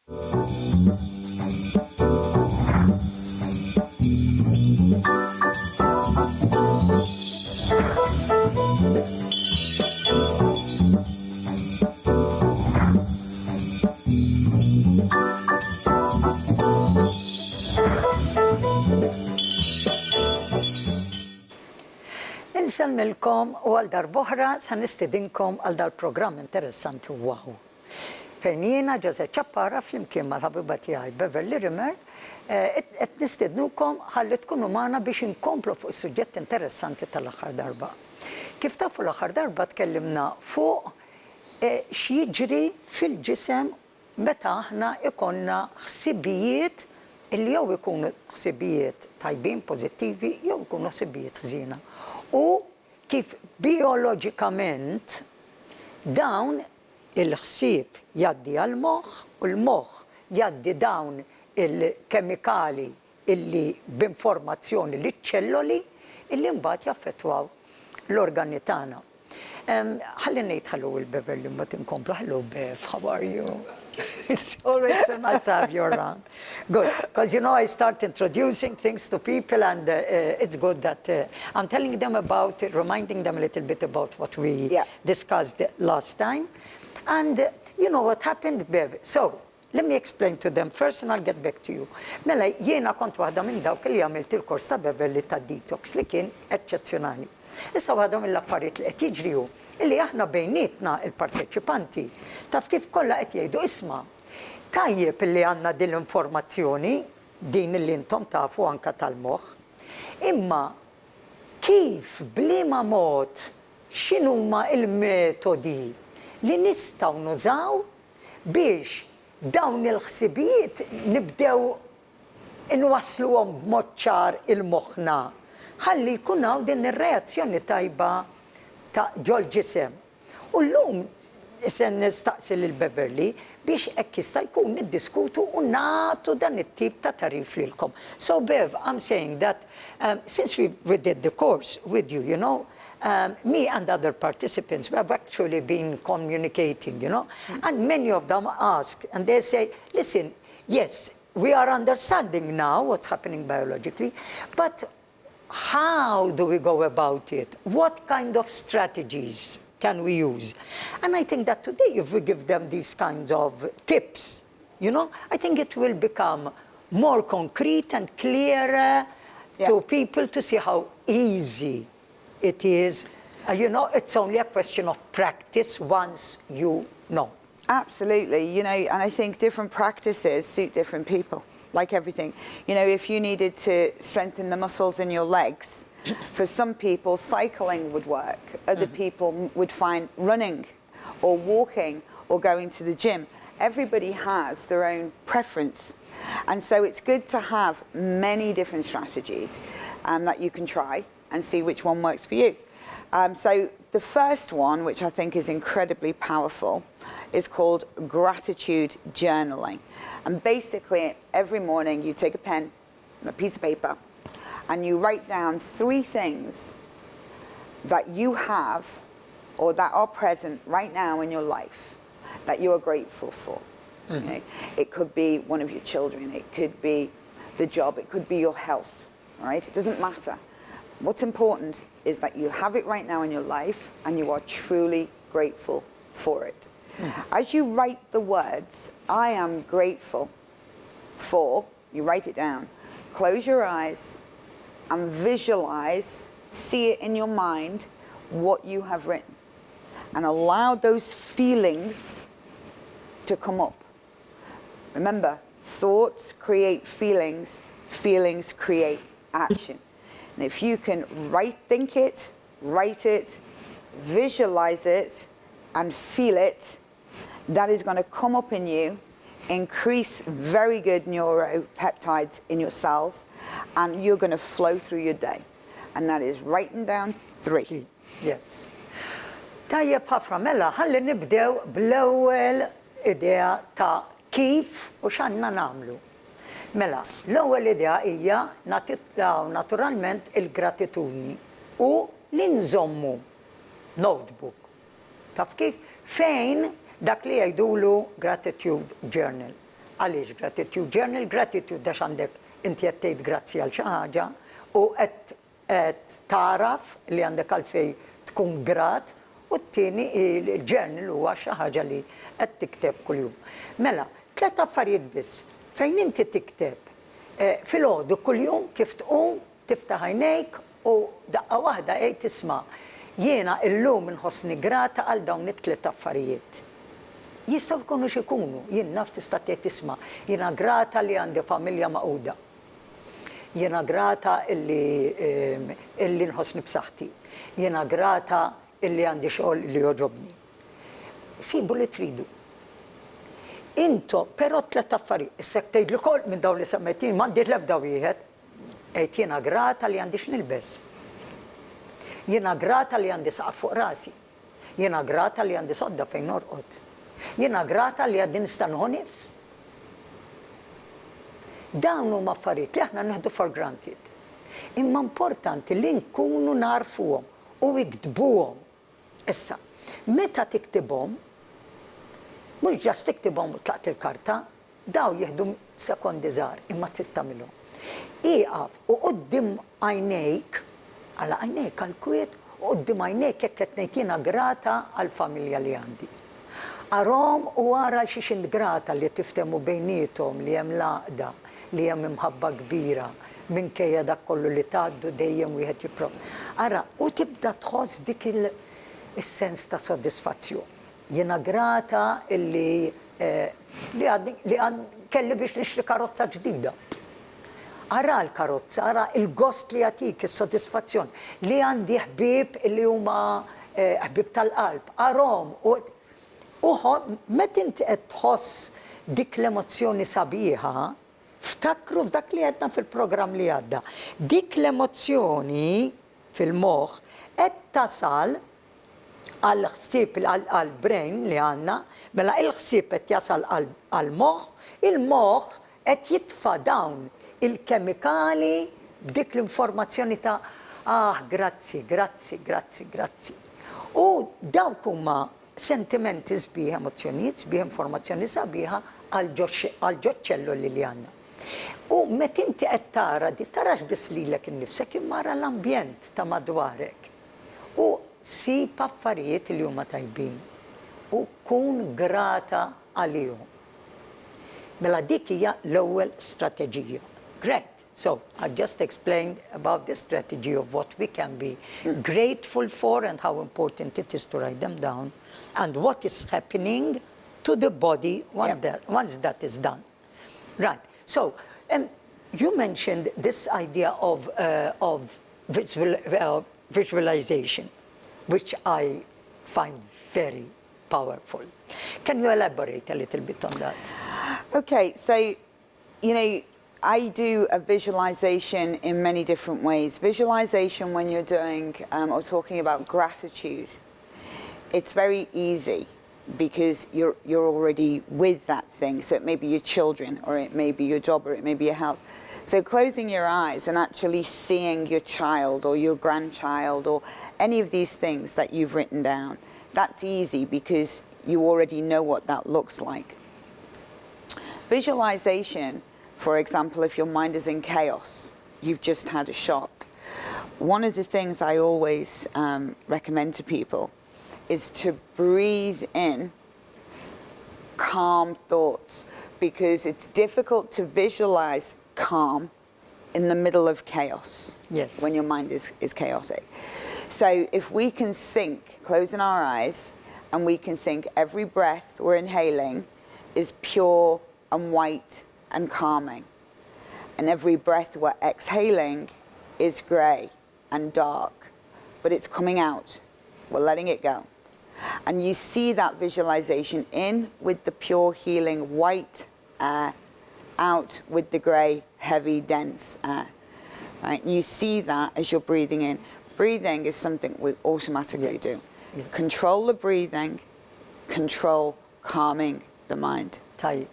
Nselmilkom u għal darbohra sa nistidinkom għal dal-programm interessanti wow. Fejn jiena Ġeżet Ċappara flimkien mal-ħabiba tiegħi Beverley qed nistidnukom ħalli tkunu magħna biex inkomplu fuq is-suġġett interessanti tal-aħħar darba. Kif tafu l-aħħar darba tkellimna fuq x'jiġri fil-ġisem meta aħna ikonna ħsibijiet illi jew ikunu ħsibijiet tajbin, pożittivi, jew ikunu ħsibijiet ħżiena. U kif bioloġikament dawn il-ħsieb jaddi għal-moħħ u l-moħħ jaddi dawn il-kemikali illi b'informazzjoni li ċelloli illi mbagħad jaffettwaw l-organi tagħna. Ħalli ngħid ħallu il-Beverley mbagħad inkomplu. Hello Bev, how are you? It's always so nice to have you around. Good, because you know I start introducing things to people and it's good that I'm telling them about it, reminding them a little bit about what we discussed last time. And you know what happened, Bev? So, let me explain to them first and I'll get back to you. Mela, jiena kont waħda minn dawk li għamilt il-kors ta' Beverley ta' Detox li kien eċċezzjonali. Issa waħda mill-affarijiet li qed jiġriju illi aħna bejnietna il-parteċipanti taf kif kollha qed jgħidu isma' tajjeb illi għandna din l-informazzjoni din li intom tafu anke tal-moħħ, imma kif bliema mod x'inhuma l-metodi li nistgħu nużaw biex dawn il-ħsibijiet nibdew inwassluhom b'mod ċar il-moħħna ħalli jkun hawn din ir-reazzjoni tajba ta' ġol ġisem. U llum se nistaqsi lil Beverley biex hekk jista' jkun niddiskutu u nagħtu dan it-tip ta' tarif lilkom. So Bev, I'm saying that since we did the course with you, you know, me and other participants, we have actually been communicating, you know, and many of them ask, and they say, listen, yes, we are understanding now what's happening biologically, but how do we go about it? What kind of strategies can we use? And I think that today, if we give them these kinds of tips, you know, I think it will become more concrete and clearer to people to see how easy it is. You know, it's only a question of practice once you know. Absolutely, you know, and I think different practices suit different people, like everything. You know, if you needed to strengthen the muscles in your legs, for some people cycling would work. Other people would find running or walking or going to the gym. Everybody has their own preference. And so it's good to have many different strategies that you can try and see which one works for you. So the first one, which I think is incredibly powerful, is called gratitude journaling. And basically, every morning you take a pen and a piece of paper and you write down 3 things that you have or that are present right now in your life that you are grateful for. Okay? It could be one of your children, it could be the job, it could be your health, right? It doesn't matter. What's important is that you have it right now in your life and you are truly grateful for it. As you write the words, I am grateful for, you write it down, close your eyes and visualize, see it in your mind, what you have written. And allow those feelings to come up. Remember, thoughts create feelings, feelings create action. And if you can think it, write it, visualize it, and feel it, that is going to come up in you, increase very good neuropeptides in your cells, and you're going to flow through your day. And that is writing down 3. Yes. Tajjeb ħafna mela, ħalli nibdew bl-ewwel idea ta' kif u x'għandna nagħmlu. Mela, l-ewwel idea hija naturalment il-gratitudni u li nżommu notebook. Taf kif? Fejn dak li jgħidulu gratitude journal. Għaliex gratitude journal, gratitude għax għandek inti qed tgħid grazzi għal xi ħaġa u qed taraf li għandek għalfej tkun grat u t-tieni il-journal huwa xi ħaġa li qed tikteb kuljum. Mela, 3 affarijiet biss fejn inti tikteb fil-għodu kuljum kif tqum tiftaħ għajnejk u daqqa waħda qgħid tisma' jiena illum inħossni grata għal dawn it-3 affarijiet. Jistgħu jkunu x'ikunu, jien naf tista' tgħid tisma' jiena grata li għandi familja maquda. Jiena grata illi nħossni b'saħħti. Jiena grata illi għandi xogħol li joġobni. Sibu li tridu. Into, però 3 affarijiet, issa tgħid li kol minn dawn li semmejtin m'għandi l-ebda wieħed, qgħid jiena grata li għandi x'nilbes. Jiena grata li għandi saqaf fuq rasi. Jiena grata li għandi sodda fejn norqod. Jiena grata li għaddi nista' nħu nifs. Dawn huma affarijiet li aħna nieħdu for granted. Imma importanti li nkunu narfuhom u jiktbuhom. Issa, meta tiktibhom, mhux ġast tiktibhom u tlaqt il-karta, daw jieħdu sekondi żgħar imma trid tagħmilhom. Iqaf u quddiem għajnejk, għala għajnejk għall-kwiet u quddiem għajnejk jekk qed ngħid jiena grata għall-familja li għandi. Arom u għara xi xint grata li tiftemu bejnietom li hemm laqda, li hemm imħabba kbira, minkejja dak kollu li tgħaddu dejjem wieħed jipprov. Ara, u tibda tħoss dik il-sens ta' soddisfazzjon. Jiena grata illi kelli biex nixtri karozza ġdida. Ara l-karozza, ara il-gost li għatik, il-soddisfazzjon, li għandi ħbib li huma ħbib tal-qalb. Arom, met inti qed tħoss dik l-emozzjoni sabiħa, ftakru f'dak li għedna fil-programm li għadda. Dik l-emozzjoni fil-moħħ qed tasal għal-ħsieb għal-brain li għandna, mela il-ħsieb qed jasal għal-moħħ, il-moħħ qed jitfa' dawn il-kemikali dik l-informazzjoni ta' grazzi, grazzi, grazzi, grazzi. U dawk huma sentimenti sbieħ, emozzjonijiet sbieħ, informazzjoni sabiħa għal-ġoċċello li għandna. U met inti qed tara di tarax biss lilek innifsek imma ara l-ambjent ta' madwarek. U sib affarijiet li huma tajbin u kun grata għalihom. Mela dik hija l-ewwel strateġija. Great. So I just explained about the strategy of what we can be grateful for and how important it is to write them down and what is happening to the body once that is done. Right. So you mentioned this idea of visualization, which I find very powerful. Can you elaborate a little bit on that? Okay, so, you know, I do a visualization in many different ways. Visualization when you're doing or talking about gratitude, it's very easy because you're already with that thing. So it may be your children, or it may be your job, or it may be your health. So closing your eyes and actually seeing your child or your grandchild or any of these things that you've written down, that's easy because you already know what that looks like. Visualization, for example, if your mind is in chaos, you've just had a shock. One of the things I always recommend to people is to breathe in calm thoughts, because it's difficult to visualize calm in the middle of chaos. Yes. When your mind is chaotic. So if we can think, closing our eyes, and we can think every breath we're inhaling is pure and white and calming. And every breath we're exhaling is grey and dark, but it's coming out. We're letting it go. And you see that visualization in with the pure healing white air, out with the grey, heavy, dense air. Right? And you see that as you're breathing in. Breathing is something we automatically do. Yes. Control the breathing, control calming the mind. Tajib.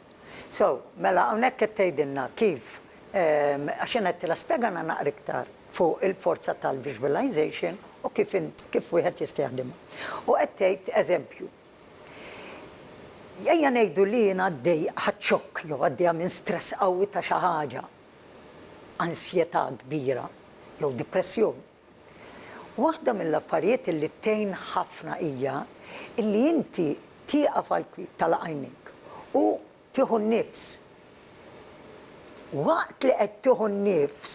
So, mela hawnhekk qed tgħidilna kif għax qed spjegana naqra iktar fuq il-forza tal-visualization u kif wieħed jista' jaħdimha. U qed tgħid eżempju. Jajja ngħidu li jien għaddej ħaċċokk jew għaddejja minn stress qawwi ta' xi ħaġa, ansjetà kbira jew depressjoni. Waħda mill-affarijiet li tgħin ħafna hija illi inti tieqaf għall-kwiet tal-għajnik u tieħu nnifs. Waqt li qed tieħu nnifs,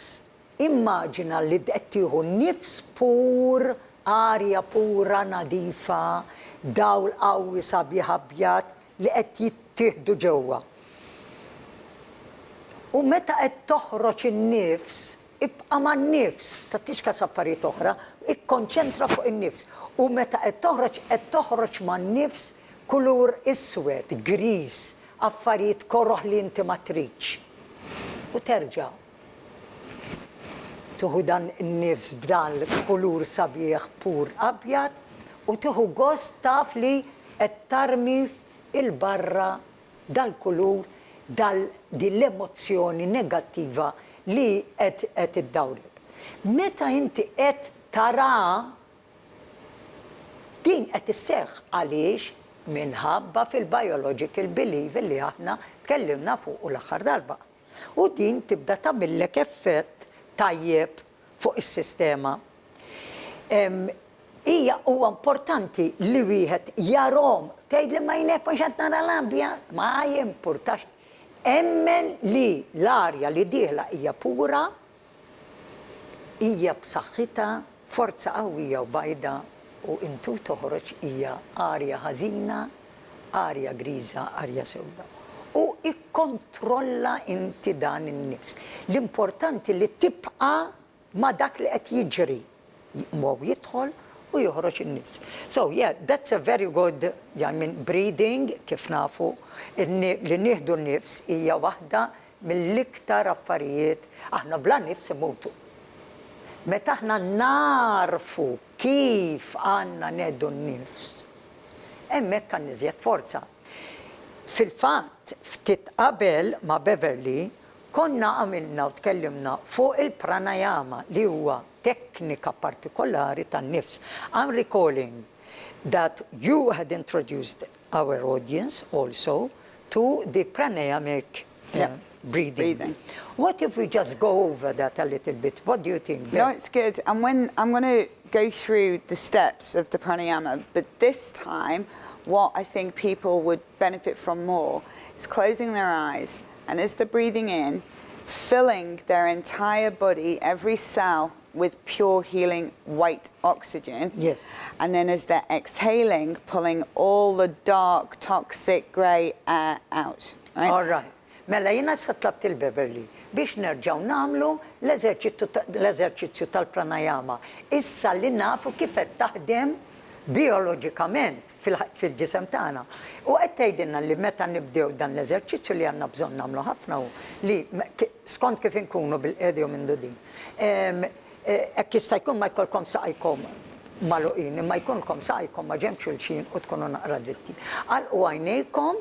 immaġina li qed tieħu nnifs pur, arja pura nadifa, dawl qawwi sabiħ abjad li qed jittieħdu ġewwa. U meta qed toħroġ in-nifs, ibqa' man-nifs, tagħtix affarijiet oħra, ikkonċentra fuq in-nifs. U meta qed toħroġ man-nifs kulur iswed, griż, affarijiet koroħ li inti ma tridx. U terġa' tuħu dan in-nifs b'dan kulur sabiħ pur abjad u tieħu gost taf li qed tarmi il-barra dal-kulur, din l-emozzjoni negattiva li qed iddawrek. Meta inti qed tara din qed isseħħ għaliex minħabba fil-biological belief li aħna tkellimna fuq l-aħħar darba. U din tibda tagħmillek effett tajjeb fuq is-sistema. Hija huwa importanti li wieħed jarhom tgħid li ma jnek mhux qed nara l-abja, ma jimpurtax. Emmen li l-arja li dieħla hija pura, hija b'saħħitha, forza qawwija u bajda u intu toħroġ hija arja ħażina, arja griża, arja sewda. U ikkontrolla inti dan in-nifs. L-importanti li tibqa' ma dak li qed jiġri. Jidħol u joħroġ in-nifs. So yeah, that's a very good, breathing, kif nafu, li nieħdu n-nifs hija waħda mill-iktar affarijiet, aħna bla nifs imutu. Meta aħna narfu kif għandna neħdu n-nifs, hemmhekk għandna iżjed forza. Fil-fatt, ftit qabel ma' Beverley, konna għamilna u tkellimna fuq il-pranayama li huwa teknika partikolari tan-nifs. I'm recalling that you had introduced our audience also to the pranayamic breathing. What if we just go over that a little bit? What do you think? No, it's good. And when I'm going to go through the steps of the pranayama, but this time, what I think people would benefit from more is closing their eyes, and as they're breathing in, filling their entire body, every cell, with pure healing white oxygen. Yes. And then as they're exhaling, pulling all the dark, toxic grey air out. Right? All right. Mela jina s-satlabt il-Beverley biex nerġaw namlu l-eżerċizzju tal-pranayama. Issa li nafu kif qed taħdem biologikament fil-ġisem tagħna. U qed tgħidilna li meta nibdew dan l-eżerċizzju li għandna bżonn nagħmlu ħafna li skont kif inkunu bil-qedi u minn din. Hekk jista' jkun ma jkollkom saqajkom magħluqin, imma jkunkom saqajkom ma ġenb xulxin u tkunu naqra dritti. Għalqu għajnejkom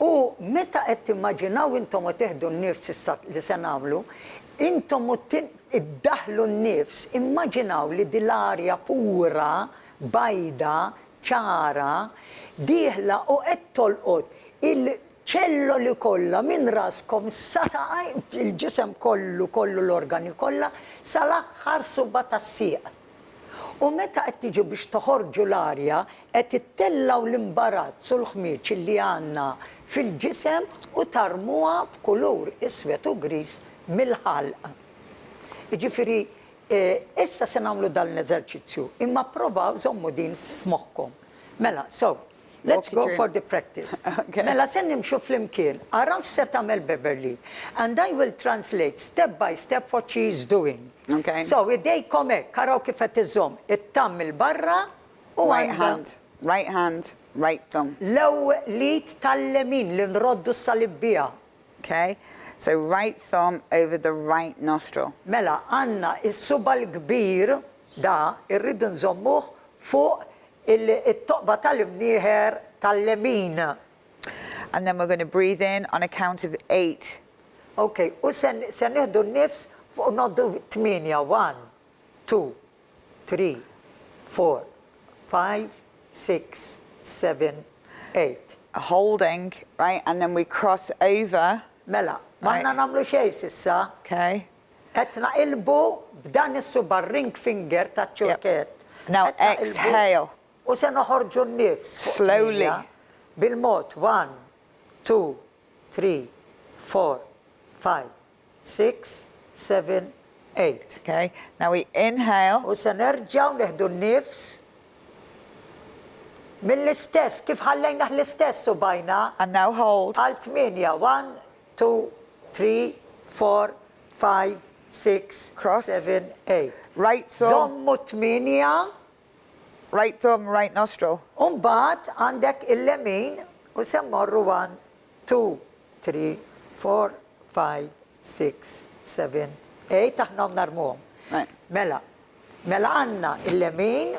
u meta qed timmaġinaw intom u teħdu n-nifs li se nagħmlu, intom u iddaħlu n-nifs, immaġinaw li dil-arja pura, bajda, ċara, dieħla u qed tolqot ċelloli kollha minn raskom sasaqaj il-ġisem kollu l-organi kollha sal-aħħar suba tas-sieq. U meta qed tiġu biex toħorġu l-arja qed ittellaw l-imbarazz u l-ħmieġ li għandna fil-ġisem u tarmuha b'kulur iswed u griż mill-ħalq. Jiġifieri issa se nagħmlu dan l-eżerċizzju, imma provaw żommu din f'moħħkom. Mela, so let's go for the practice. Okay. Mela se nimxu flimkien. Araw se tagħmel Beverley. And I will translate step by step what she is doing. Okay. So idejkom hekk, araw kif qed iżomm it-tam il-barra u right hand, right thumb. L-ewwel lid tal-lemin li nroddu s-salibbija. Okay. So right thumb over the right nostril. Mela għandna is-suba l-kbir da irridu nżommuh fuq il-toqba tal-imnieħer tal-lemin. And then we're going to breathe in on a count of 8. Okay, u se nieħdu n-nifs fuq noddu 8, 1, 2, 3, 4, 5, 6, 7, 8. holding, right? And then we cross over. Mela, maħna namlu xej sissa. Okay. Etna ilbu b'dan is-subar ring finger ta' ċurket. Now exhale. U se noħorġu n-nifs. Slowly. Bil-mod, 1, 2, 3, 4, 5, 6, 7, 8. Okay. Now we inhale. U se nerġaw neħdu n-nifs mill-istess, kif ħallejna l-istess u bajna. And now hold. Għal 8, 1, 2, 3, 4, 5, 6, Cross. 7, 8. Right thumb. Zommu 8, Right thumb, right nostril. umbat għandek il-lemin u semmorru 1, 2, 3, 4, 5, 6, 7, 8, aħna narmuhom. Right. Mela għanna il-lemin,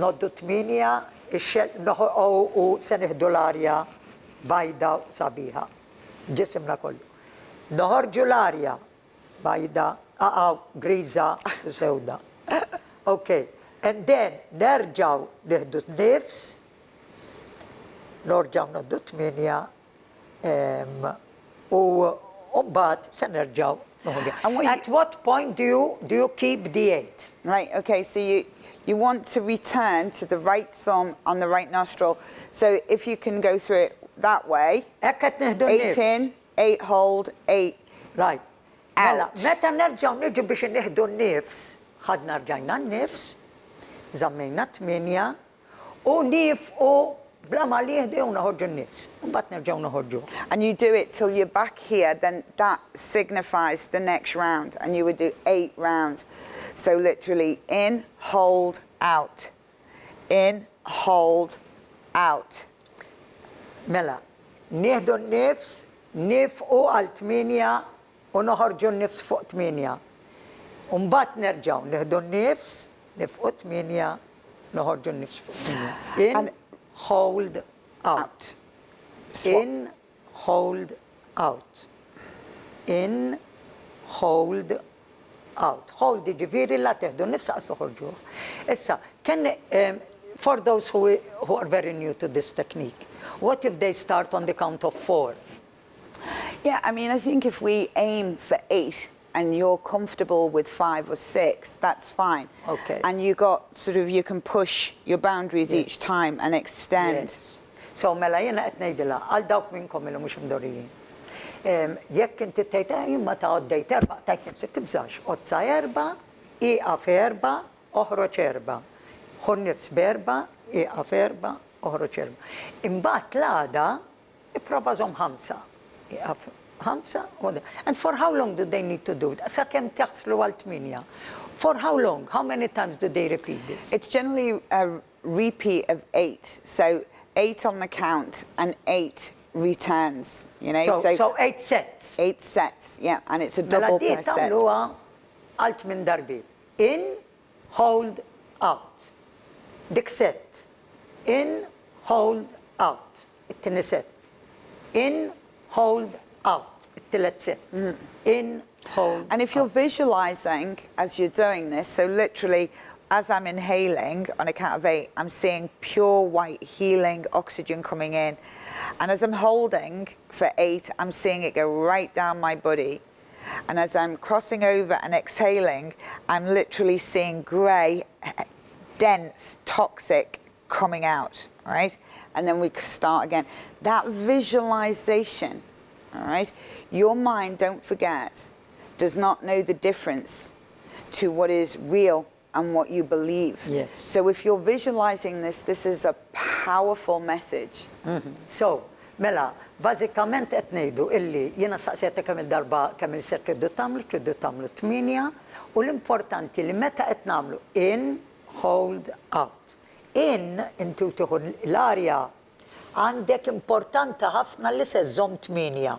noddu 8, u se nieħdu l-arja bajda u sabiħa. Ġisimna kollu. Noħorġu l-arja bajda, griża u sewda. Okay. And then nerġaw nieħdu nifs, nerġaw noddu 8, u mbagħad se nerġaw noħorġu. At what point do you keep the 8? Right, okay, so you want to return to the right thumb on the right nostril. So if you can go through it that way. Hekk qed nieħdu 8 in, 8 hold, 8 Right. Mela, meta nerġaw niġu biex nieħdu n-nifs, ħadna rġajna n-nifs, zammejna 8, u nifqu bla ma li jieħdu jew noħorġu n-nifs. Mbagħad nerġgħu noħorġu. And you do it till you're back here, then that signifies the next round. And you would do 8 rounds. So literally in, hold, out. In, hold, out. Mela, nieħdu n-nifs, nifqu għal 8 u noħorġu n-nifs fuq 8. Mbagħad nerġgħu nieħdu n-nifs, nifqu 8, noħorġu n-nifs fuq 8. In, hold, out. In, hold, out. In, hold, out. Hold ġifieri la teħdu n-nifs għas toħorġuh. Issa, for those who are very new to this technique, what if they start on the count of 4? Yeah, I mean, I think if we aim for 8 and you're comfortable with 5 or 6, that's fine. Okay. And you can push your boundaries each time and extend. Yes. So mela jena qed ngħidilha għal dawk minnkom li mhux imdorrijin. Jekk inti tgħid imma ta' għoddejt 4, tajt nifsek tibżax. Qozza 4, ieqaf 4, oħroġ 4. Ħu nnifs b'4, ieqaf 4, oħroġ 4. Imbagħad l-għada ipprova żomm 5. Ieqaf 5. And for how long do they need to do it? Sakemm taħslu għal 8. For how long? How many times do they repeat this? It's generally a repeat of 8. So 8 on the count and 8 returns, you know. So 8 sets. 8 sets, yeah, and it's a double per set. Mela għalt minn darbiet. In, hold, out. Dik set. In, hold, out. It-tieni set. In, hold, out. It-tielet set. In, hold, And if you're visualizing as you're doing this, so literally as I'm inhaling on a count of 8, I'm seeing pure white healing oxygen coming in. And as I'm holding for 8, I'm seeing it go right down my body. And as I'm crossing over and exhaling, I'm literally seeing grey, dense, toxic coming out, all right? And then we start again. That visualization, all right? Your mind, don't forget, does not know the difference to what is real and what you believe. Yes. So if you're visualizing this, this is a powerful message. So, mela, bażikament qed ngħidu illi jiena saqsejtek kemm il-darba kemm il-set triddu tagħmlu 8, u l-importanti li meta qed nagħmlu in, hold, out. In, intu tieħu l-arja għandek importanti ħafna li se żomm 8.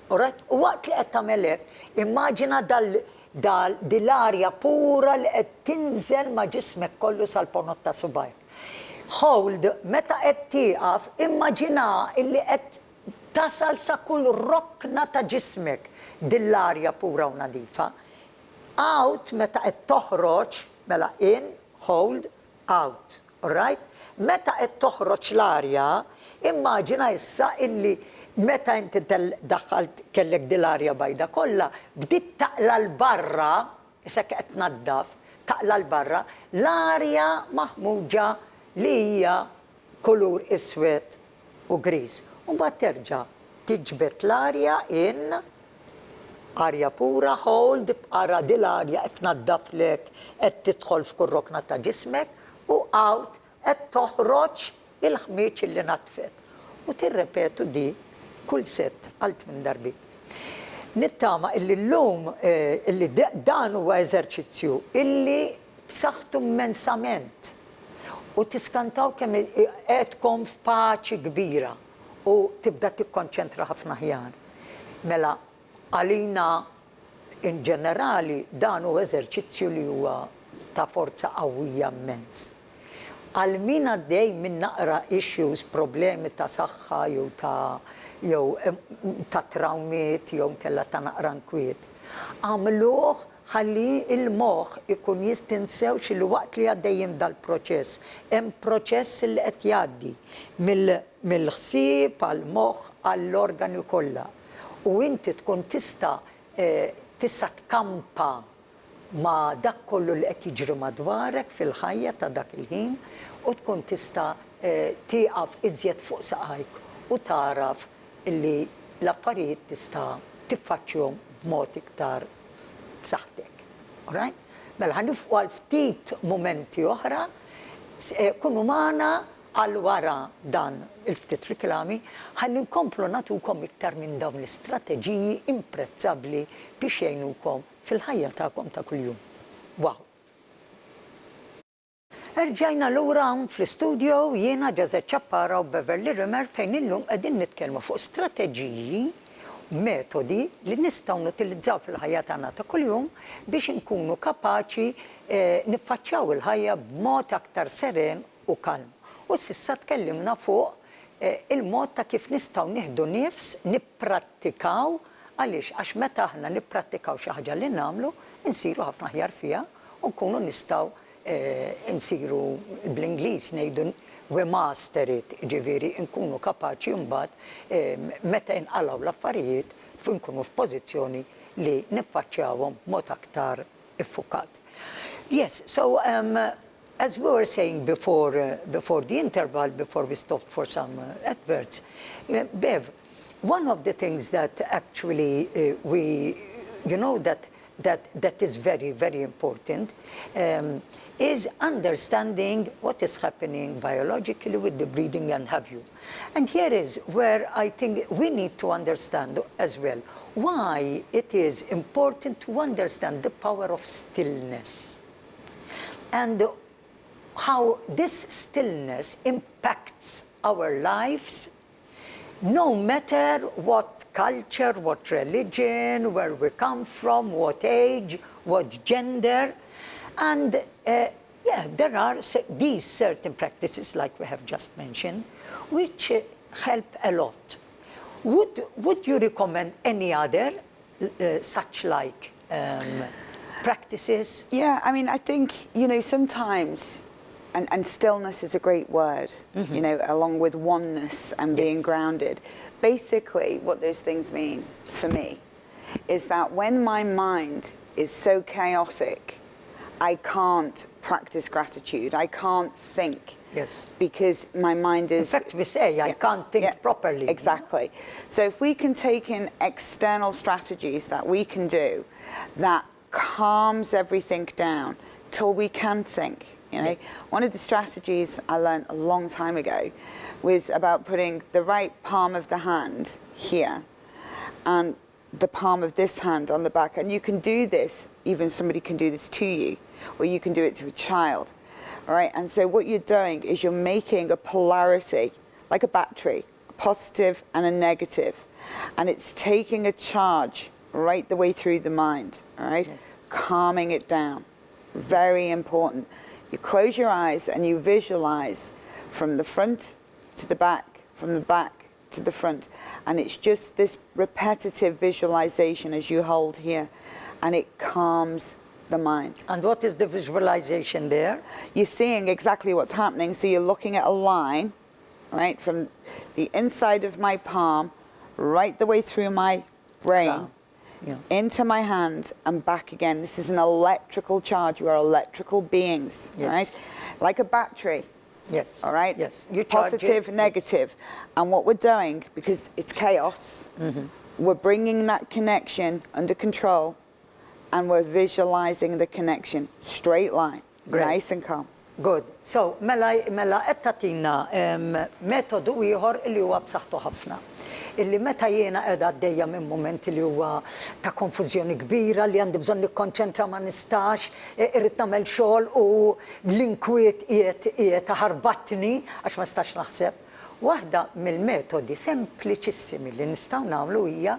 Alright? U waqt li qed tagħmel hekk, immaġina dil-arja pura li qed tinżel ma' ġismek kollu sal-ponot ta' subajk. Hold, meta qed tieqaf, immaġina illi qed tasal sa kull rokna ta' ġismek dil-arja pura u nadifa. Out, meta qed toħroġ, mela in, hold, out. Alright? Meta qed toħroġ l-arja, Immaġina issa illi meta inti daħħalt kellek dil-arja bajda kollha, bdiet taqla l-barra, issa qed tnaddaf, taqla l-barra, l-arja maħmuġa li hija kulur iswed u gris. U mbagħad terġa' tiġbed l-arja in arja pura, hold, ara dil-arja qed tnaddaflek, qed tidħol f'kull rokna ta' ġismek u out qed toħroġ il-ħmieġ li natfet. U tirrepetu di kull set għal 8 darbi. Nittama illi l-lum illi dan huwa eżerċizzju illi b'saħħtu immensament u tiskantaw kemm qedkom f'paċi kbira u tibda tikkonċentra ħafna ħjar. Mela għalina in ġenerali dan huwa eżerċizzju li huwa ta' forza qawwija immens. Għal min għaddej minn naqra issues, problemi ta' saħħa jew ta' trawmiet jew kella ta' naqra nkwiet. Għamluh ħalli il-moħħ ikun jistinsew xi waqt li għaddejjem dal-proċess. Hemm proċess li qed jgħaddi mill-ħsieb għall-moħħ għall-organi kollha. U inti tkun tista' tkampa ma dak kollu li qed jiġri madwarek fil-ħajja ta' dak il-ħin u tkun tista' tieqaf iżjed fuq saqajk u taraf illi l-affarijiet tista' tiffaċċjhom b'mod iktar b'saħħtek. Alright? Mela ħanifqu għal ftit momenti oħra, kunu magħna għal wara dan il-ftit riklami, ħalli nkomplu nagħtukom iktar minn dawn l-istrateġiji imprezzabbli biex jgħinukom fil-ħajja tagħkom ta' kuljum. Wow! Erġajna lura hawn fl-istudio jiena Ġeżet Ċappara u Beverley fejn illum qegħdin nitkellmu fuq strateġiji, metodi li nistgħu nutilizzaw fil-ħajja tagħna ta' kuljum biex inkunu kapaċi niffaċċjaw il-ħajja b'mod aktar seren u kalm. U s'issa tkellimna fuq il-mod ta' kif nistgħu nieħdu nifs, nipprattikaw għax meta aħna nipprattikaw xi ħaġa li nagħmlu, insiru ħafna ħjar fiha u nkunu nistgħu insiru bl-Ingliż ngħidu we master it, ġifieri nkunu kapaċi mbagħad meta inqalgħu l-affarijiet nkunu f'pożizzjoni li niffaċċjawhom b'mod aktar iffukat. Yes, so as we were saying before the interval, before we stopped for some adverts, Bev, one of the things that actually that is very, very important is understanding what is happening biologically with the breathing and have you. And here is where I think we need to understand as well why it is important to understand the power of stillness and how this stillness impacts our lives, no matter what culture, what religion, where we come from, what age, what gender. And there are these certain practices, like we have just mentioned, which help a lot. Would you recommend any other such like practices? Yeah, I mean, I think, sometimes, and stillness is a great word, along with oneness and being grounded. Basically, what those things mean for me is that when my mind is so chaotic, I can't practice gratitude. I can't think. Yes. Because my mind is... In fact, we say, I can't think properly. Exactly. So if we can take in external strategies that we can do that calms everything down till we can think, One of the strategies I learned a long time ago was about putting the right palm of the hand here and the palm of this hand on the back. And you can do this, even somebody can do this to you, or you can do it to a child. All right, and so what you're doing is you're making a polarity, like a battery, a positive and a negative. And it's taking a charge right the way through the mind, all right? Yes. Calming it down. Very important. You close your eyes and you visualize from the front to the back, from the back to the front. And it's just this repetitive visualization as you hold here, and it calms the mind. And what is the visualization there? You're seeing exactly what's happening. So you're looking at a line, right? From the inside of my palm, right the way through my brain, into my hand and back again. This is an electrical charge. We are electrical beings, right? Like a battery. Yes. All right? Yes. You charge Positive, it. negative. And what we're doing, because it's chaos, we're bringing that connection under control and we're visualizing the connection. Straight line. Great. Nice and calm. Good. So, mela qed tagħtina metodu ieħor li huwa b'saħħtu ħafna. Illi meta jiena qiegħda għaddejja minn mument li huwa ta' konfużjoni kbira li għandi bżonn nikkonċentra ma nistax, irrid nagħmel xogħol u l-inkwiet qiegħed ħarbatni għax ma nistax naħseb. Waħda mill-metodi sempliċissimi li nistgħu nagħmlu hija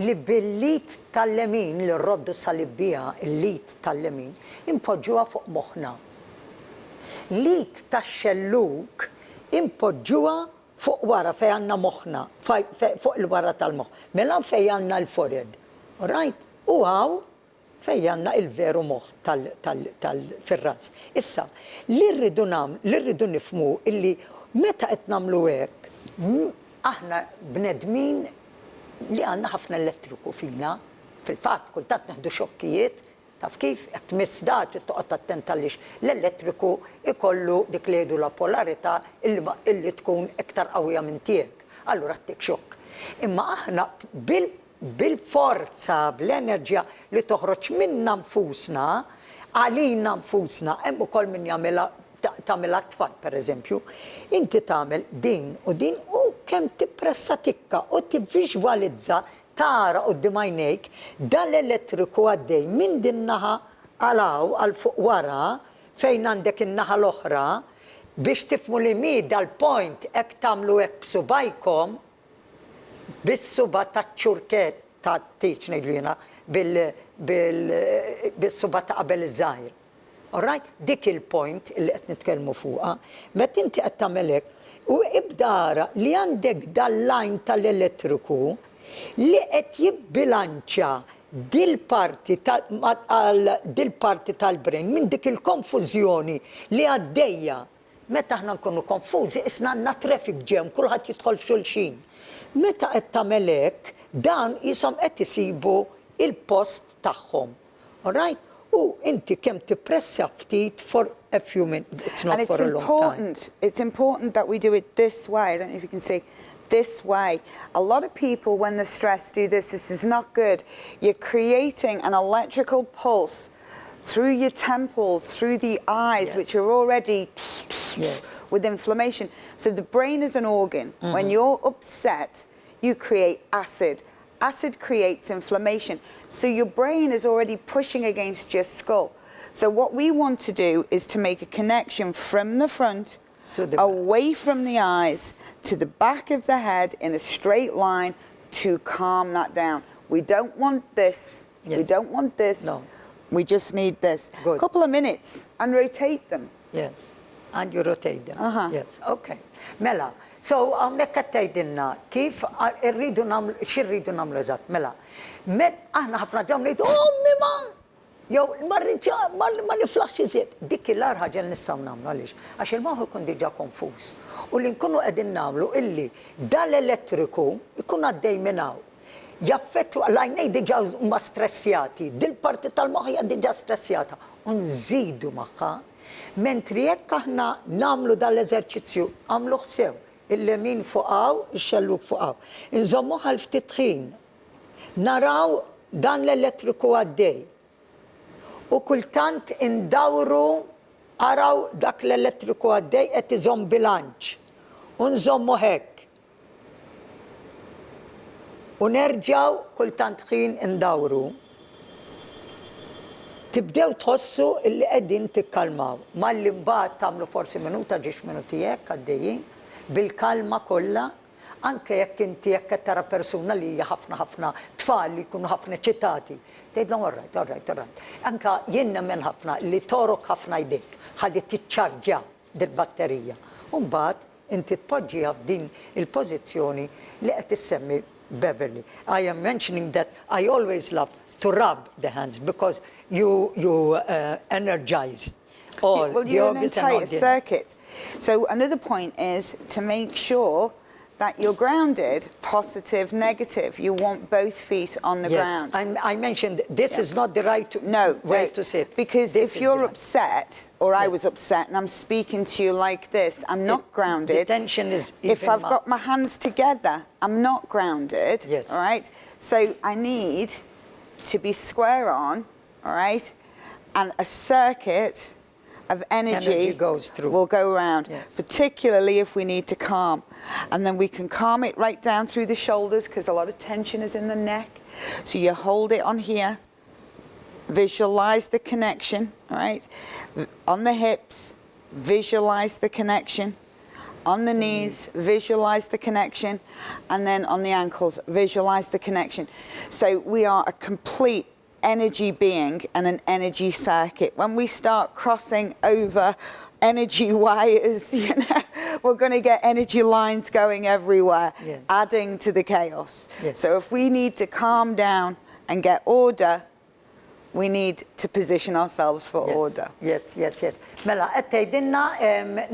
li bil-lit tal-lemin li rroddu salibbija il-lit tal-lemin impoġġuha fuq moħħna. Lit tax-xelluk impoġġuha fuq wara fejn għandna moħħna, fuq il-wara tal-moħħ. Mela fejn għandna l-forehead. All right? U hawn fejn għandna il-veru moħħ fir-ras. Issa, li rridu nifhmu illi meta qed nagħmlu hekk, aħna bnedmin li għandna ħafna elettriku fina, fil-fatt kultant neħdu xokkijiet, taf kif, jekk tmiss daċ toqgħod attent għaliex l-elettriku ikollu dik li jgħidu la polarità illi tkun iktar qawwija minn tiegħek. Allura ttik xokk. Imma aħna bil-forza, bl-enerġija li toħroġ minna nfusna, għalina nfusna, hemm ukoll min tagħmilha tfal pereżempju, inti tagħmel din u kemm tippressa tikka u tivviżwalizza tara qudiem għajnejk dal-elettriku għaddej minn din naħa għalaw għal fuq wara fejn għandek in-naħa l-oħra biex tifhmu li mi dal-point hekk tagħmlu hekk b'subajkom bis-suba taċ-ċurket tat-tiċ ngħidlu jiena bis-suba ta' qabel iż-żgħir. All right? Dik il-point li qed nitkellmu fuqha, meta inti qed tagħmel hekk u ibdara li għandek dal-lajn tal-elettriku li qed jibbilanċja dil-parti tal-brain minn dik il-konfużjoni li għaddejja. Meta aħna nkunu konfużi isna għandna traffic jam, kulħadd jidħol f'xulxin. Meta qed tagħmel hekk, dan qishom qed isibu il-post tagħhom. All right? U inti kemm tippressa ftit for a few minutes, it's not for a long time. It's important that we do it this way. I don't know if you can see. This way. A lot of people, when they're stressed, do this. This is not good. You're creating an electrical pulse through your temples, through the eyes, which are already with inflammation. So the brain is an organ. When you're upset, you create acid. Acid creates inflammation. So your brain is already pushing against your skull. So what we want to do is to make a connection from the front away from the eyes to the back of the head in a straight line to calm that down. We don't want this. We don't want this. No. We just need this. Good. A couple of minutes and rotate them. Yes. And you rotate them. Yes. Okay. Mela, so għamlek għattajdinna kif irridu namlu, xirridu namlu eżatt, mela. Aħna ħafna ġam nejdu, mima! Jow, ma niflaħx iżiet. Dik il-lar ħaġa li nistgħu nagħmlu għaliex. Għax il-moħħ ikun diġà konfuż. U li nkunu qegħdin nagħmlu illi dal-elettriku ikun għaddej minn hawn. Jaffettwa l-għajnej diġà huma stressjati, dil-parti tal-moħħ hija diġà stressjata. U nżidu magħha, mentri jekk aħna nagħmlu dal-eżerċizzju għamluh sew. Il-lemin fuq hawn, ix-xelluk fuq hawn. Inżommuh għal ftit ħin. Naraw dan l-elettriku għaddej. U kultant indawru araw dak l-elettriku għaddej qed iżomm bilanċ. U nżommu hekk. U nerġgħu kultant ħin indawru. Tibdew tħossu illi qegħdin tikkalmaw. Malli mbagħad tagħmlu forsi minuta ġiex minuti hekk għaddejjin bil-kalma kollha. Anke jekk inti jekk qed tara persuna li hija ħafna tfal li jkunu ħafna eċitati. Tgħidlhom all right. Anke jien nemmen ħafna li torok ħafna jdejk ħadet tiċċarġja dil-batterija. U mbagħad inti tpoġġiha f'din il-pożizzjoni li qed issemmi Beverley. I am mentioning that I always love to rub the hands because you energize all well, the you're an organs and entire organs. circuit. So another point is to make sure that you're grounded, positive, negative. You want both feet on the ground. I mentioned this is not the right way to sit. Because this if you're upset, or I was upset, and I'm speaking to you like this, I'm not grounded. The tension is if I've got my hands together, I'm not grounded. Yes. All right. So I need to be square on. All right. And a circuit of energy goes through. will go around, particularly if we need to calm. And then we can calm it right down through the shoulders because a lot of tension is in the neck. So you hold it on here, visualize the connection, all right? On the hips, visualize the connection. On the knees, visualize the connection. And then on the ankles, visualize the connection. So we are a complete energy being and an energy circuit. When we start crossing over energy wires, you know, we're going to get energy lines going everywhere, adding to the chaos. So if we need to calm down and get order, we need to position ourselves for order. Yes. Mela, għettajdinna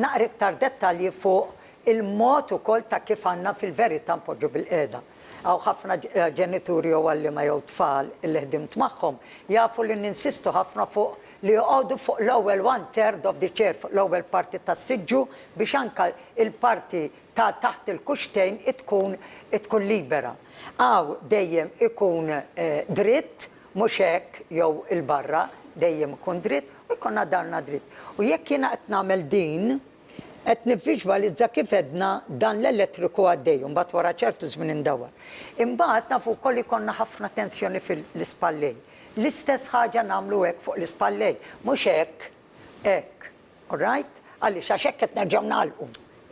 naqri iktar dettalji fuq il-mod ukoll ta' kif għandna fil-verità npoġġu bil-qiegħda. Għaw ħafna ġenituri u għalli ma jew tfal illi ħdimt magħhom jafu li ninsistu ħafna fuq li joqogħdu fuq l-ewwel 1/3 of the chair, fuq l-ewwel parti tas-siġġu biex anke il-parti ta' taħt il-kuxtejn tkun libera. Għaw dejjem ikun dritt, mhux hekk jew il-barra dejjem ikun dritt u jkollna darna dritt. U jekk jiena qed nagħmel din, qed nivviġwalizza kif edna dan l-elettriku għaddej, mbagħad wara ċertu żmien indawwar. Imbagħad nafu wkoll ikollna ħafna tensjoni fil-ispallej. L-istess ħaġa nagħmlu hekk fuq l-ispallej, mhux hekk, all right? Għaliex għax hekk qed nerġgħu nagħlqu.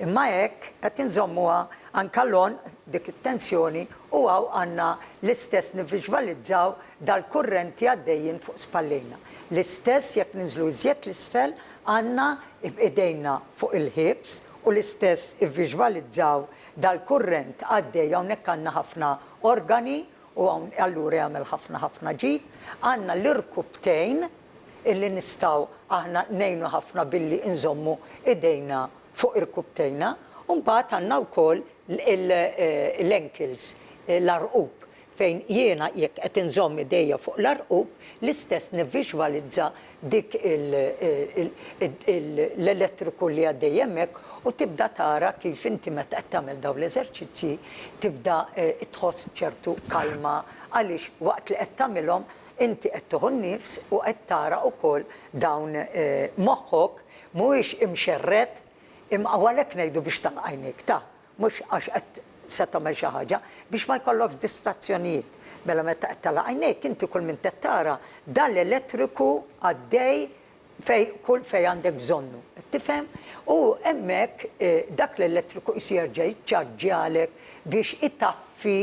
Imma hekk qed inżommuha anke lon dik it-tensjoni u għaw għandna l-istess nivviġwalizzaw dal-kurrenti għaddejjin fuq spallejna. L-istess jekk ninżlu iżjed l-isfel għandna idejna fuq il-hips u l-istess ivviġwalizzaw dal-kurrent għaddej hawnhekk għandna ħafna organi u allura jagħmel ħafna ġid. Għandna l-irkubtejn illi nistgħu aħna ngħinu ħafna billi nżommu idejna fuq irkubtejna u mbagħad għandna wkoll l-ankles, l-arqub fejn jiena jekk qed inżomm idejja fuq l-arqub l-istess nivviġwalizza dik l-elettriku li għaddej hemmhekk u tibda tara kif inti meta qed tagħmel dawn l-eżerċizzji tibda tħoss ċertu kalma għaliex waqt li qed tagħmilhom inti qed tieħu nnifs u qed tara wkoll dawn moħħok mhuwiex imxerred imma għalhekk ngħidu biex tanqajnik ta' mhux għax qed se tagħmel xi ħaġa biex ma jkollokx distrazzjonijiet. Mela meta qed tagħlaq għajnejk inti kull min qed tara dan l-elettriku għaddej fejn għandek bżonnu. Tifhem? U hemmhekk dak l-elettriku jerġa' jiċċarġjalek biex itaffi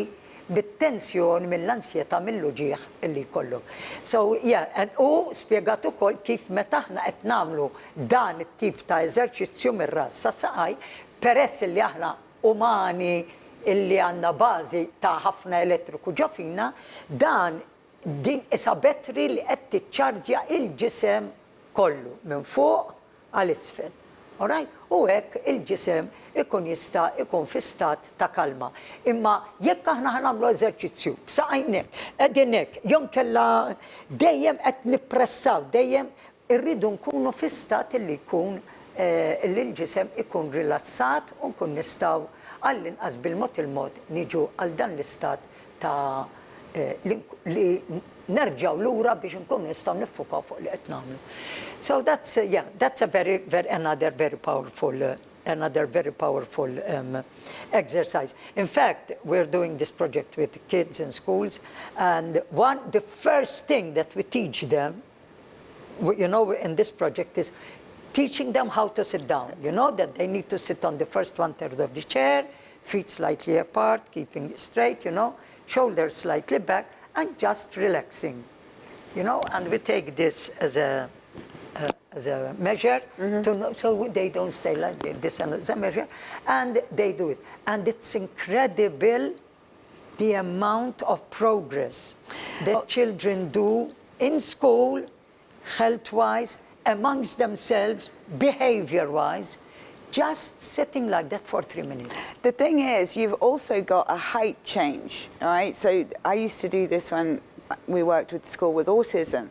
bit-tensjoni mill-ansjetà mill-luġieħ illi jkollok. So, u spjegat ukoll kif meta aħna qed nagħmlu dan it-tip ta' eżerċizzju mir-ras sa saqaj peress li aħna umani illi għandna bażi ta' ħafna elettriku ġofina, din isa bettri li qed tiċċarġja il-ġisem kollu minn fuq għal isfel. U hekk il-ġisem ikun jista' ikun fi stat ta' kalma. Imma jekk aħna ħanamlu eżerċizzju b'saqajnek, qegħdin hekk, jew kellha dejjem qed nippressaw, dejjem irridu nkunu fi stat illi jkun li l-ġisem ikun rilassat u nkun nistgħu għall-inqas bil-mod il-mod niġu għal dan l-istat ta' li nerġgħu lura biex nkunu nistgħu niffukaw fuq li qed nagħmlu. So that's a another very powerful exercise. In fact, we're doing this project with kids in schools, and the first thing that we teach them, you know, in this project is teaching them how to sit down. You know that they need to sit on the first 1/3 of the chair, feet slightly apart, keeping straight, you know, shoulders slightly back, and just relaxing, you know. And we take this as a measure to know, so they don't stay like this as a measure, and they do it. And it's incredible the amount of progress that children do in school, health-wise, amongst themselves, behavior-wise, just sitting like that for 3 minutes. The thing is, you've also got a height change, all right? So I used to do this when we worked with school with autism.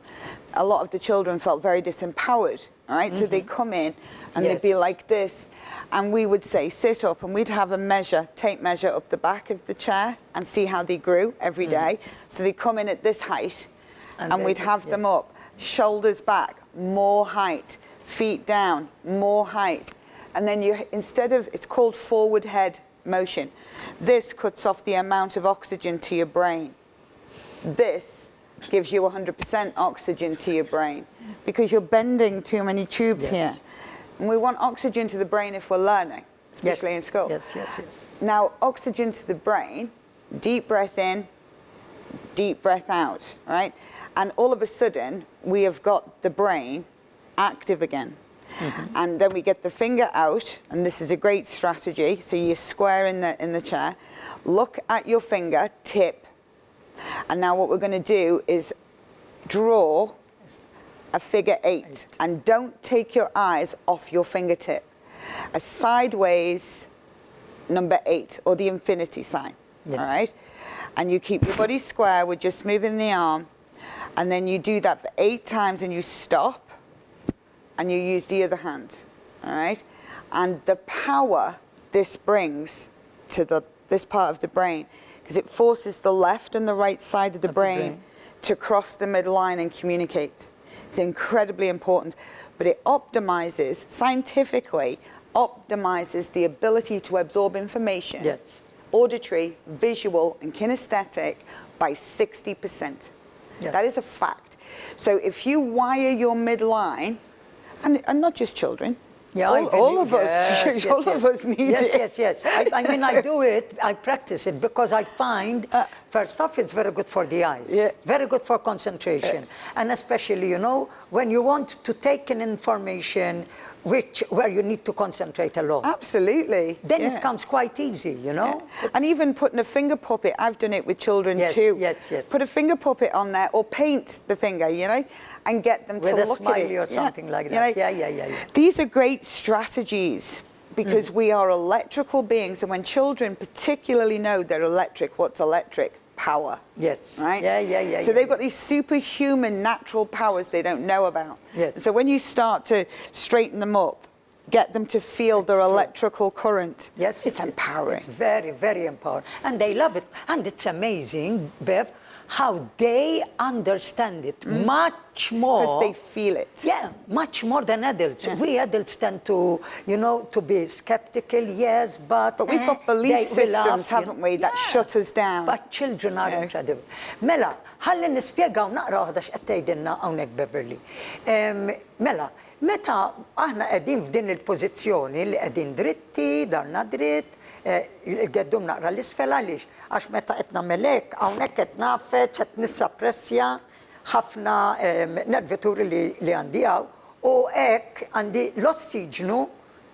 A lot of the children felt very disempowered, all right? So they'd come in and they'd be like this, and we would say, sit up, and we'd have a tape measure up the back of the chair and see how they grew every day. So they'd come in at this height, and we'd have them up, shoulders back, more height, feet down, more height. And then it's called forward head motion. This cuts off the amount of oxygen to your brain. This gives you 100% oxygen to your brain because you're bending too many tubes here. And we want oxygen to the brain if we're learning, especially in school. Yes. Now, oxygen to the brain, deep breath in, deep breath out, right? And all of a sudden, we have got the brain active again. And then we get the finger out, and this is a great strategy. So you're square in the chair. Look at your finger tip. And now what we're going to do is draw a figure 8. And don't take your eyes off your fingertip. A sideways number 8, or the infinity sign. All right? And you keep your body square. We're just moving the arm. And then you do that for 8 times, and you stop. And you use the other hand, all right? And the power this brings to this part of the brain, because it forces the left and the right side of the brain to cross the midline and communicate. It's incredibly important, but it optimizes, scientifically, optimizes the ability to absorb information, auditory, visual, and kinesthetic by 60%. That is a fact. So if you wire your midline, and not just children. All of us, all of us need it. Yes. I mean, I do it, I practice it because I find, first off, it's very good for the eyes, very good for concentration. And especially, you know, when you want to take in information where you need to concentrate a lot. Absolutely. Then it comes quite easy, you know? And even putting a finger puppet, I've done it with children too. Yes. Put a finger puppet on there, or paint the finger, you know, and get them to look at it. With a smiley or something like that. You know, yeah. These are great strategies because we are electrical beings, and when children particularly know they're electric, what's electric? Power. Yes. Right? Yeah. So they've got these superhuman natural powers they don't know about. Yes. So when you start to straighten them up, get them to feel their electrical current, it's empowering. It's very, very empowering. And they love it. And it's amazing, Bev, how they understand it much more. Because they feel it. Yeah, much more than adults. We adults tend to, you know, to be skeptical, yes, but we've got belief systems, haven't we, that shut us down. But children are incredible. Mela, ħalli nispjegaw naqra waħda x'qed tgħidilna hawnhekk Beverly. Mela, meta aħna qegħdin f'din il-pożizzjoni li qegħdin dritti, darna dritt, għeddum naqra l-isfel għaliex, għax meta qed nagħmel hekk, hawnhekk qed nafeċ, qed nissappressja ħafna nervituri li għandi hawn, u hekk għandi l-ossiġnu,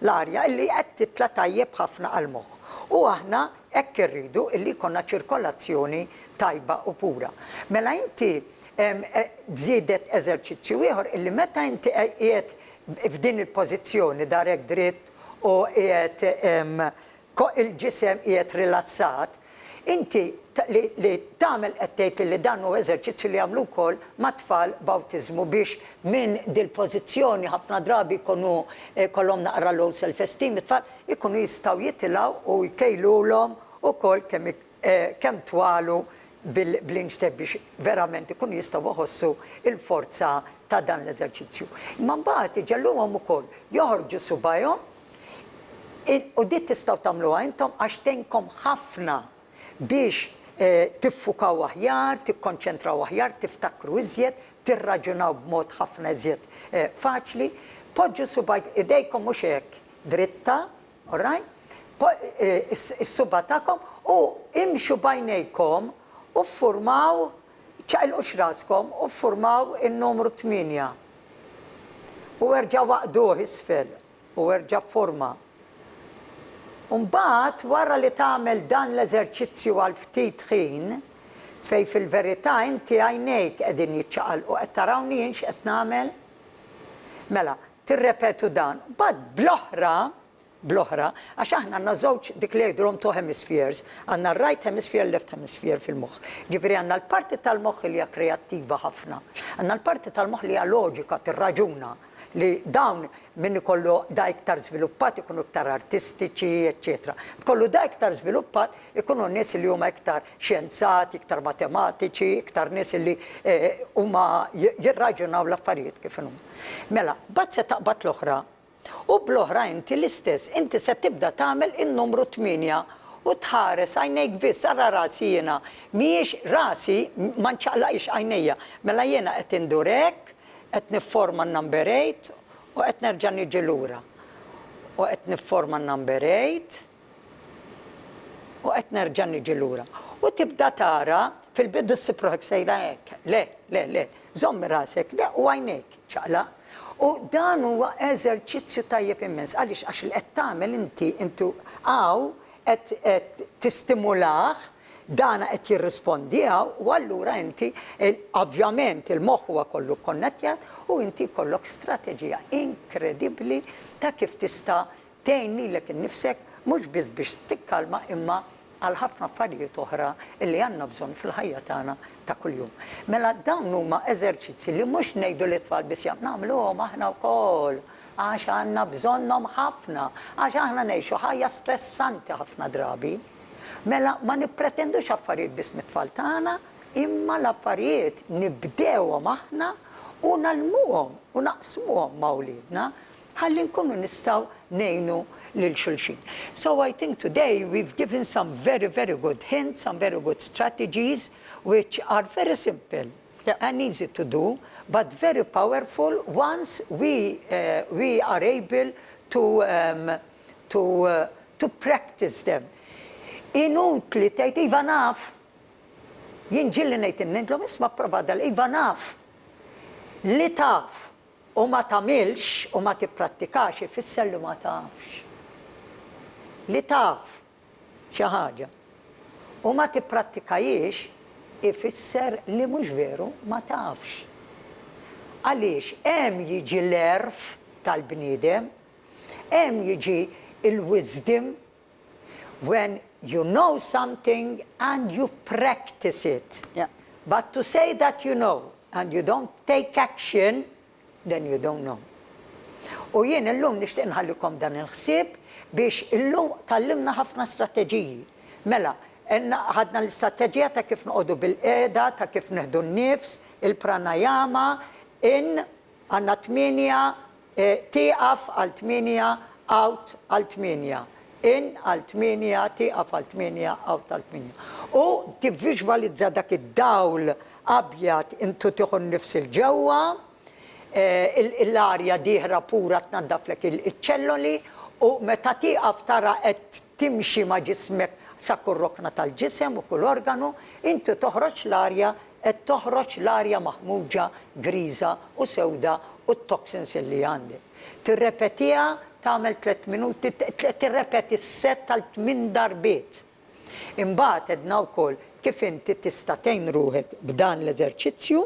l-arja, illi qed titla' tajjeb ħafna għall-moħħ. U aħna hekk irridu illi jkollna ċirkolazzjoni tajba u pura. Mela inti żiedet eżerċizzju ieħor illi meta inti qiegħed f'din il-pożizzjoni darek dritt u qiegħed il-ġisem qiegħed rilassat, inti li tagħmel qed tgħid li dan huwa eżerċizzju li jagħmlu wkoll ma' tfal b'awtiżmu biex minn dil-pożizzjoni ħafna drabi kollhom naqra low self-esteem, it-tfal ikunu jistgħu jitilgħu u jkejlulhom ukoll kemm twalu bil-insteb biex verament ikunu jistgħu iħossu il-forza ta' dan l-eżerċizzju. Imma mbagħad iġelluhom ukoll joħorġu subajhom. U dit tistgħu tagħmluha intom għax tenkom ħafna biex tiffukaw aħjar, tikkonċentraw aħjar, tiftakru iżjed, tirraġunaw b'mod ħafna iżjed faċli. Poġġu subaj idejkom mhux hekk dritta, all right? Is-suba tagħkom u imxu bajnejkom u ffurmaw ċaqilqux raskom u ffurmaw in-numru 8. U erġa' waqduh isfel u erġa' forma. Mbagħad wara li tagħmel dan l-eżerċizzju għal ftit ħin, fejn fil-verità inti għajnejk qegħdin jiċċaqalqu qed tarawni jien x'qed nagħmel. Mela, tirrepetu dan. Bad bl-oħra bl-oħra, għax aħna għandna żewġ dik li jgħidulhom two hemispheres, għandna right hemisphere, left hemisphere fil-moħħ. Ġifieri għandna l-parti tal-moħħ li hija kreattiva ħafna, għandna l-parti tal-moħħ li hija loġika, tirraġuna, li dawn min ikollu da iktar żviluppat ikunu iktar artistiċi, eċċetera. Kollu da iktar żviluppat ikunu nies li huma iktar xjenzati, iktar matematiċi, iktar nies li huma jirraġunaw l-affarijiet kif inhom. Mela, bad se taqbad l-oħra, u bl-oħra inti l-istess, inti se tibda tagħmel in-numru 8 u tħares għajnejk biss, ara rasi jiena, mhijiex rasi ma nċaqlaqx għajnejja, mela jiena qed indurek, qed nifforma n-number 8 u qed nerġa' niġi lura. U qed nifforma n-number 8 u qed nerġa' niġi lura. U tibda tara fil-bidu s-sipruħek sejra hekk. Le, żommi rasek, le u għajnejk ċaqla. U dan huwa eżerċizzju tajjeb immens. Għaliex għax li qed tagħmel intu qed tistimulah, dana qed jirrispondiha u allura inti ovvjament il-moħħ huwa kollu konnettjat u inti kollok strateġija inkredibbli ta' kif tista' tgħin lilek innifsek mhux biss biex tikkalma imma għal ħafna affarijiet oħra li għandna bżonn fil-ħajja tagħna ta' kuljum. Mela dawn huma eżerċizzi li mhux ngħidu li tfal biss nagħmluhom aħna wkoll għax għandna bżonnhom ħafna, għax aħna ngħixu ħajja stressanti ħafna drabi. Mela ma nippretendux affarijiet biss mit-tfal tagħna, imma l-affarijiet nibdewhom aħna u nagħlmuhom u naqsmuhom ma' wliedna ħalli nkunu nistgħu ngħinu lil xulxin. So I think today we've given some very, very good hints, some very good strategies which are very simple and easy to do, but very powerful once we are able to practice them. Inutli tgħid iva naf, jien ġilli ngħid innidlhom isma' prova dal iva naf li taf u ma tagħmilx u ma tipprattikax ifisser li ma tafx. Li taf xi ħaġa u ma tipprattikajiex ifisser li mhux veru ma tafx. Għaliex hemm jiġi l-erf tal-bniedem, hemm jiġi il-wisdom when you know something and you practice it. Yeah. But to say that you know and you don't take action, then you don't know. U jien illum nixtieq nħallikom dan il-ħsieb biex illum tallimna ħafna strateġiji. Mela, ħadna l-istrateġija ta' kif noqogħdu bil-qiegħda, ta' kif neħdu n-nifs, il-pranayama, għandna 8 tieqaf għal 8 out għal 8. In għal 8, tieqaf għal 8, out għal 8. U tivviġwalizza dak id-dawl abjad intu tieħu nnifs il-ġewwa, l-arja dieħra pura tnaddaflek il-ċelloli u meta tieqaf tara qed timxi ma' ġismek sa kull rokna tal-ġisem u kull organu, intu toħroġ l-arja qed toħroġ l-arja maħmuġa, griża u sewda u t-toxins li għandek. Tirrepetiha tagħmel 3 minuti, tirrepeti s-set tal-8 darbiet. Imbagħad edna wkoll kif inti tista' tgħin ruħek b'dan l-eżerċizzju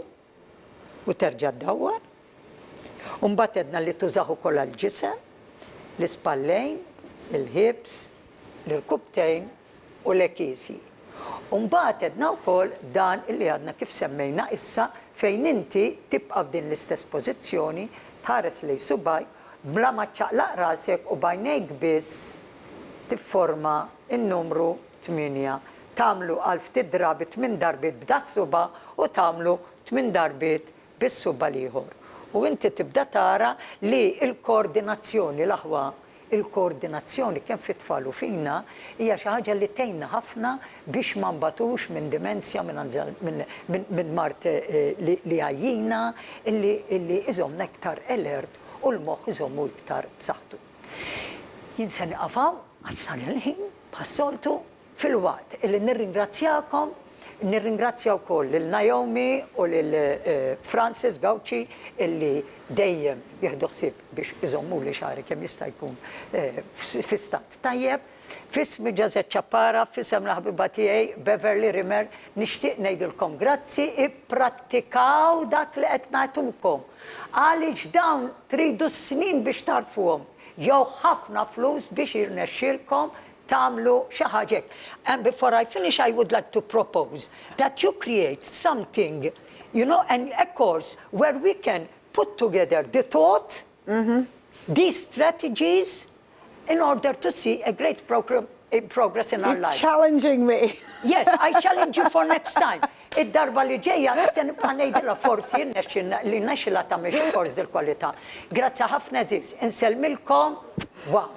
u terġa' ddawwar. U mbagħad edna li tużaw ukoll għall-ġisem, l-ispallejn, il-hips, l-irkubtejn u l-ekisi. U mbagħad edna wkoll dan illi għadna kif semmejna issa fejn inti tibqa' f'din l-istess pożizzjoni tħares lejn subajk bla ma ċaqlaq rasek u bajnejk biss tifforma in-numru 8. Tagħmlu għal ftit drabi 8 darbiet b'da suba u tagħmlu 8 darbiet bis-suba l-ieħor. U inti tibda tara li l-koordinazzjoni l-aħwa, il-koordinazzjoni kemm fit-tfal u fina hija xi ħaġa li tgħinna ħafna biex ma nbatux minn dimensja minn mart li għajjina illi iżomna iktar alert u l-moħħ iżommu iktar b'saħħtu. Jien se niqafaw għax sar il-ħin bħas-soltu fil-waqt illi nirringrazzjakom, nirringrazzja wkoll lil Naomi u lil Francis Gawci illi dejjem jieħdu ħsieb biex iżommu li xahri kemm jista' jkun fi stat tajjeb. Fismi Ġazet Ċappara, fisem l-ħabiba tiegħi Beverley Rimmer, nixtieq ngħidilkom grazzi, ipprattikaw dak li qed nagħtukom. Għaliex dawn tridu snin biex tarfuhom. jew ħafna flus biex jirnexxielkom tagħmlu xi ħaġa. And before I finish, I would like to propose that you create something, you know, and a course where we can put together the thought, these strategies, in order to see a great progress in our You're lives. challenging me. Yes, I challenge you for next time. Id-darba li ġejja nista nibqa' ngħidilha forsi li nexxilha tagħmel xi kors dil-kwalità. Grazzi ħafna Aziz, insellmilkom wow.